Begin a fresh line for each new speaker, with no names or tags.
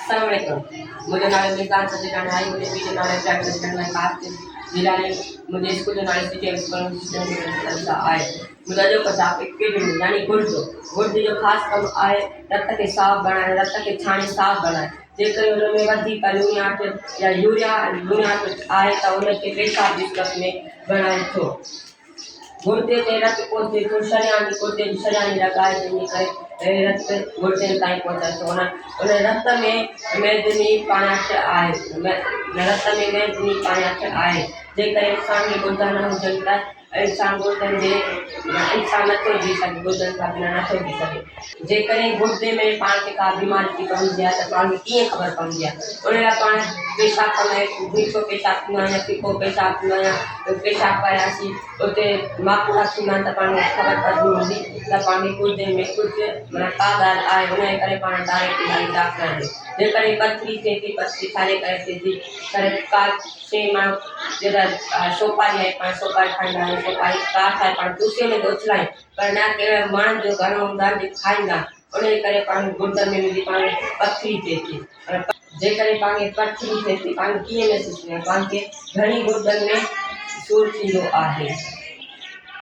अस्सलामुअलैकुम। मुझे नाले मिजान सजीदान आई मुझे पीछे नाले ट्रैक सजीदान में कास्ट जिला ने मुझे स्कूल जो नाले सिटी एक्सपोर्ट सिस्टम में संसा आए मुझे जो पचास एक के दिन यानी गुर्द जो खास कम आए रक्त के साफ बनाए रक्त के छाने साफ बनाए जेकर उनमें वधी कलूनियाट या यूरिया लूनियाट आए तो उनके पेशाब डिस्कस में बनाए तो गुर्दे ते रक्त पहुंचे तो शरियानी लगाए जिन्हें करे रक्त गुर्दे ताईं पहुंचे तो उन रक्त में मैदनी पाण्याट आए रक्त में मैदनी पाण्याट आए जेकर इंसान के गुर्दा न हुजनि त इंसान गुर्दनि जे इंसान नथो जी सघे गुर्दनि खां बिना नथो जी सघे जेकर गुर्दे में पाण खे का बीमारी थी पवंदी आहे त पाण खे कीअं ख़बर पवंदी आहे उन लाइ पाण पेशाब कंदा मीठो पेशाब थींदो आहे या फिको पेशाब थींदो आहे या पेशाब कयासीं उते माखूड़ा थींदा आहिनि त पाण खे ख़बर पवंदी हूंदी त पाण खे गुर्दे में कुझु माना का ॻाल्हि आहे उन जे करे पाण डायरेक्ट इलाही डॉक्टर ॾे जेकर पथरी थिए थी पथरी छाजे करे थिए थी पर का शइ माण्हू जेका सोपारी आहे पाण सोपारी खाईंदा आहियूं सोपारी काठ आहे पाण तुलसीअ में थो उछलायूं पर न कहिड़े वण जो घणो हूंदा आहिनि जेके खाईंदा उन जे करे पाण गुर्दनि में मुंहिंजी पाण पथरी थिए थी जेकर पाण खे पथरी थिए थी पाण कीअं महसूसु थींदो आहे पाण खे घणी गुर्दनि में सूरु थींदो आहे।